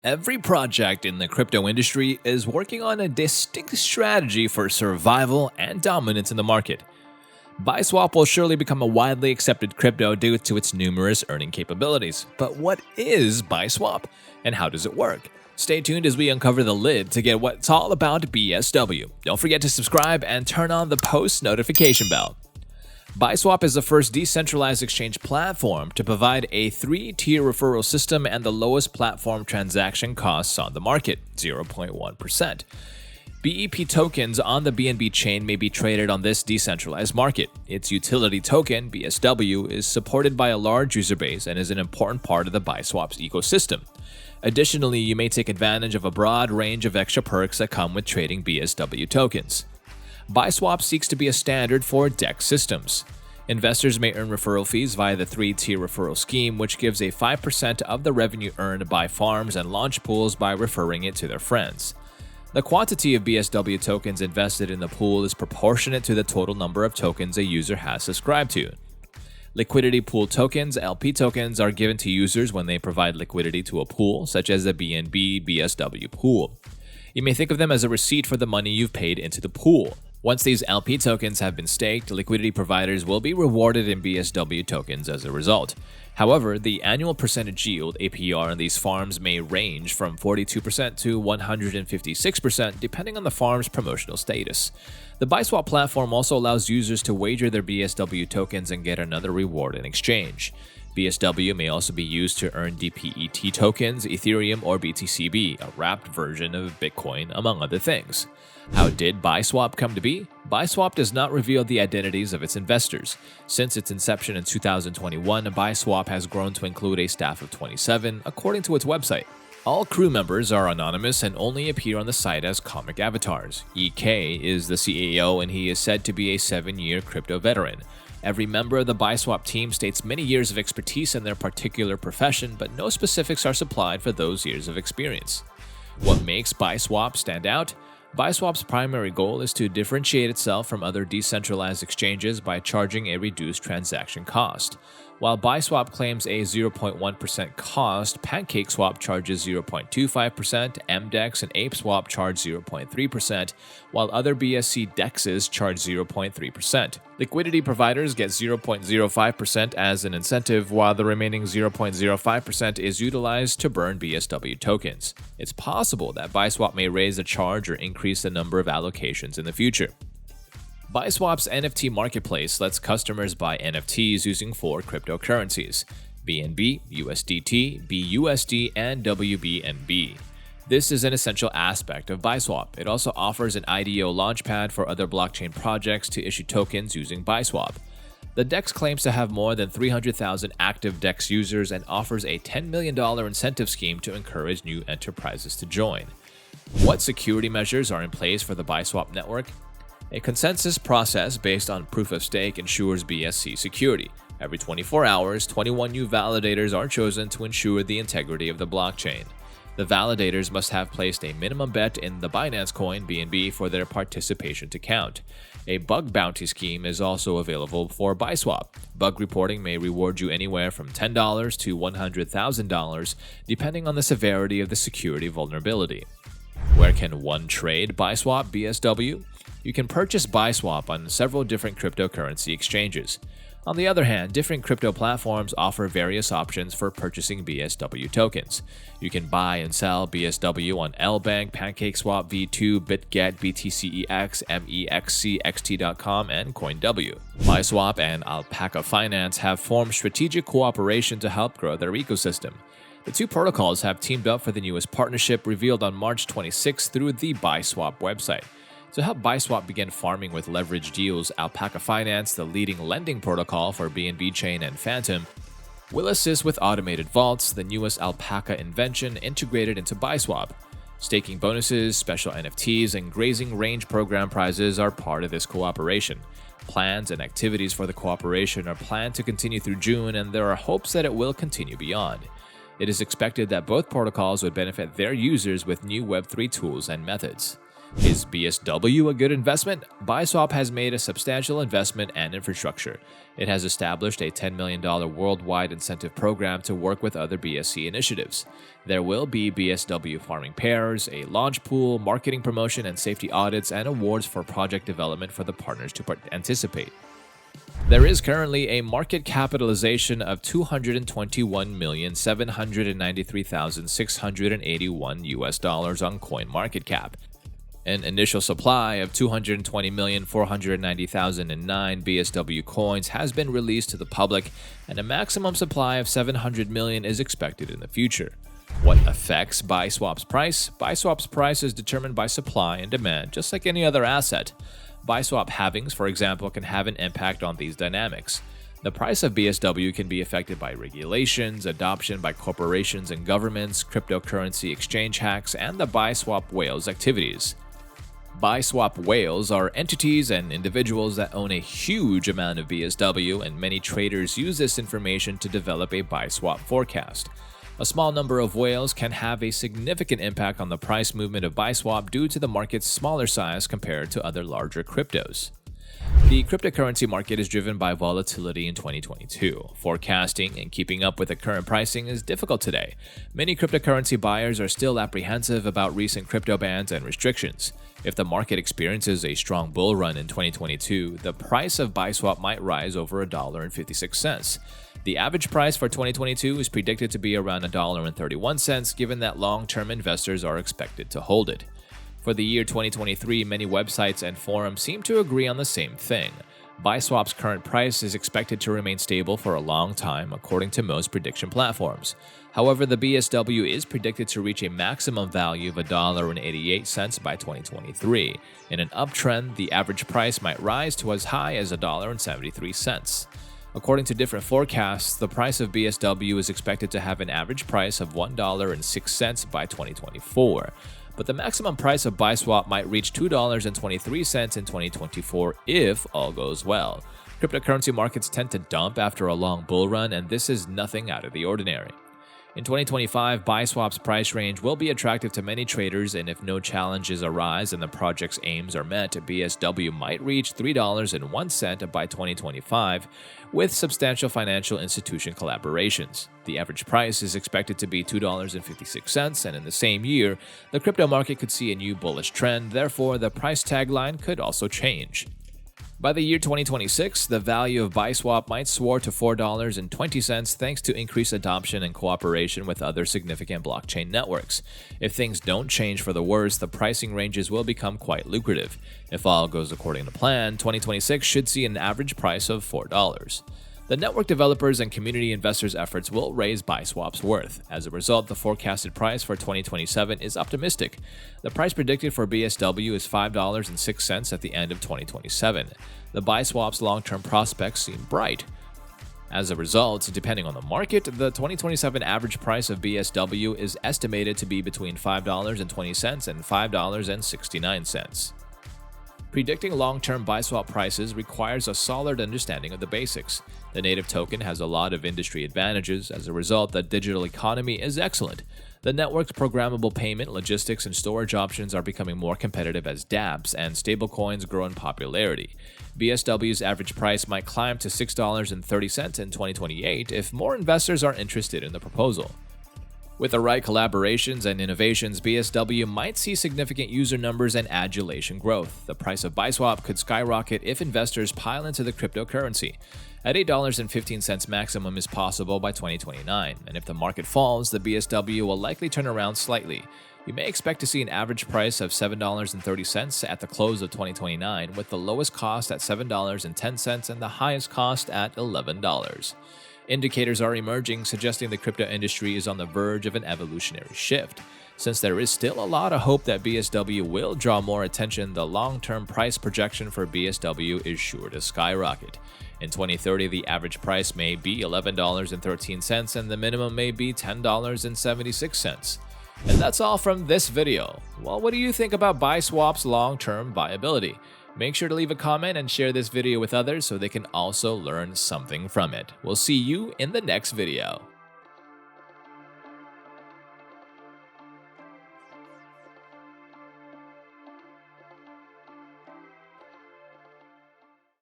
Every project in the crypto industry is working on a distinct strategy for survival and dominance in the market. BISWAP will surely become a widely accepted crypto due to its numerous earning capabilities. But what is BISWAP and how does it work? Stay tuned as we uncover the lid to get what's all about BSW. Don't forget to subscribe and turn on the post notification bell. BISWAP is the first decentralized exchange platform to provide a 3-tier referral system and the lowest platform transaction costs on the market, 0.1%. BEP tokens on the BNB chain may be traded on this decentralized market. Its utility token, BSW, is supported by a large user base and is an important part of the BISWAP's ecosystem. Additionally, you may take advantage of a broad range of extra perks that come with trading BSW tokens. BISWAP seeks to be a standard for DEX systems. Investors may earn referral fees via the 3-tier referral scheme, which gives a 5% of the revenue earned by farms and launch pools by referring it to their friends. The quantity of BSW tokens invested in the pool is proportionate to the total number of tokens a user has subscribed to. Liquidity pool tokens, LP tokens, are given to users when they provide liquidity to a pool, such as the BNB BSW pool. You may think of them as a receipt for the money you've paid into the pool. Once these LP tokens have been staked, liquidity providers will be rewarded in BSW tokens as a result. However, the annual percentage yield APR on these farms may range from 42% to 156% depending on the farm's promotional status. The BISWAP platform also allows users to wager their BSW tokens and get another reward in exchange. BSW may also be used to earn DPET tokens, Ethereum, or BTCB, a wrapped version of Bitcoin, among other things. How did BISWAP come to be? BISWAP does not reveal the identities of its investors. Since its inception in 2021, BISWAP has grown to include a staff of 27, according to its website. All crew members are anonymous and only appear on the site as comic avatars. EK is the CEO and he is said to be a 7-year crypto veteran. Every member of the BISWAP team states many years of expertise in their particular profession, but no specifics are supplied for those years of experience. What makes BISWAP stand out? BISWAP's primary goal is to differentiate itself from other decentralized exchanges by charging a reduced transaction cost. While BISWAP claims a 0.1% cost, PancakeSwap charges 0.25%, MDEX and ApeSwap charge 0.3%, while other BSC DEXs charge 0.3%. Liquidity providers get 0.05% as an incentive, while the remaining 0.05% is utilized to burn BSW tokens. It's possible that BISWAP may raise the charge or increase the number of allocations in the future. BISWAP's NFT marketplace lets customers buy NFTs using 4 cryptocurrencies: BNB, USDT, BUSD, and WBNB. This is an essential aspect of BISWAP. It also offers an IDO launchpad for other blockchain projects to issue tokens using BISWAP. The DEX claims to have more than 300,000 active DEX users and offers a $10 million incentive scheme to encourage new enterprises to join. What security measures are in place for the BISWAP network? A consensus process based on proof of stake ensures BSC security. Every 24 hours, 21 new validators are chosen to ensure the integrity of the blockchain. The validators must have placed a minimum bet in the Binance coin BNB for their participation to count. A bug bounty scheme is also available for BISWAP. Bug reporting may reward you anywhere from $10 to $100,000, depending on the severity of the security vulnerability. Where can one trade BISWAP BSW? You can purchase BISWAP on several different cryptocurrency exchanges. On the other hand, different crypto platforms offer various options for purchasing BSW tokens. You can buy and sell BSW on LBank, PancakeSwap, V2, BitGet, BTCEX, MEXC, XT.com, and CoinW. BISWAP and Alpaca Finance have formed strategic cooperation to help grow their ecosystem. The two protocols have teamed up for the newest partnership revealed on March 26 through the BISWAP website. To help BISWAP begin farming with leverage deals, Alpaca Finance, the leading lending protocol for BNB Chain and Phantom, will assist with automated vaults, the newest Alpaca invention integrated into BISWAP. Staking bonuses, special NFTs, and grazing range program prizes are part of this cooperation. Plans and activities for the cooperation are planned to continue through June, and there are hopes that it will continue beyond. It is expected that both protocols would benefit their users with new Web3 tools and methods. Is BSW a good investment? BISWAP has made a substantial investment and infrastructure. It has established a $10 million worldwide incentive program to work with other BSC initiatives. There will be BSW farming pairs, a launch pool, marketing promotion and safety audits, and awards for project development for the partners to anticipate. There is currently a market capitalization of $221,793,681 on CoinMarketCap, an initial supply of 220,490,009 BSW coins has been released to the public, and a maximum supply of 700 million is expected in the future. What affects BISWAP's price? BISWAP's price is determined by supply and demand, just like any other asset. BISWAP halvings, for example, can have an impact on these dynamics. The price of BSW can be affected by regulations, adoption by corporations and governments, cryptocurrency exchange hacks, and the BISWAP whales activities. BISWAP whales are entities and individuals that own a huge amount of BSW, and many traders use this information to develop a BISWAP forecast. A small number of whales can have a significant impact on the price movement of BISWAP due to the market's smaller size compared to other larger cryptos. The cryptocurrency market is driven by volatility in 2022. Forecasting and keeping up with the current pricing is difficult today. Many cryptocurrency buyers are still apprehensive about recent crypto bans and restrictions. If the market experiences a strong bull run in 2022, the price of BISWAP might rise over $1.56. The average price for 2022 is predicted to be around $1.31, given that long-term investors are expected to hold it. For the year 2023, many websites and forums seem to agree on the same thing. BISWAP's current price is expected to remain stable for a long time, according to most prediction platforms. However, the BSW is predicted to reach a maximum value of $1.88 by 2023. In an uptrend, the average price might rise to as high as $1.73. According to different forecasts, the price of BSW is expected to have an average price of $1.06 by 2024. But the maximum price of BISWAP might reach $2.23 in 2024 if all goes well. Cryptocurrency markets tend to dump after a long bull run, and this is nothing out of the ordinary. In 2025, BISWAP's price range will be attractive to many traders, and if no challenges arise and the project's aims are met, BSW might reach $3.01 by 2025 with substantial financial institution collaborations. The average price is expected to be $2.56, and in the same year, the crypto market could see a new bullish trend. Therefore, the price tagline could also change. By the year 2026, the value of BISWAP might soar to $4.20 thanks to increased adoption and cooperation with other significant blockchain networks. If things don't change for the worse, the pricing ranges will become quite lucrative. If all goes according to plan, 2026 should see an average price of $4. The network developers and community investors' efforts will raise BISWAP's worth. As a result, the forecasted price for 2027 is optimistic. The price predicted for BSW is $5.06 at the end of 2027. The BISWAP's long-term prospects seem bright. As a result, depending on the market, the 2027 average price of BSW is estimated to be between $5.20 and $5.69. Predicting long-term BISWAP prices requires a solid understanding of the basics. The native token has a lot of industry advantages. As a result, the digital economy is excellent. The network's programmable payment, logistics, and storage options are becoming more competitive as dApps and stablecoins grow in popularity. BSW's average price might climb to $6.30 in 2028 if more investors are interested in the proposal. With the right collaborations and innovations, BSW might see significant user numbers and adulation growth. The price of BISWAP could skyrocket if investors pile into the cryptocurrency. At $8.15 maximum is possible by 2029, and if the market falls, the BSW will likely turn around slightly. You may expect to see an average price of $7.30 at the close of 2029, with the lowest cost at $7.10 and the highest cost at $11. Indicators are emerging, suggesting the crypto industry is on the verge of an evolutionary shift. Since there is still a lot of hope that BSW will draw more attention, the long-term price projection for BSW is sure to skyrocket. In 2030, the average price may be $11.13 and the minimum may be $10.76. And that's all from this video. Well, what do you think about BISWAP's long-term viability? Make sure to leave a comment and share this video with others so they can also learn something from it. We'll see you in the next video.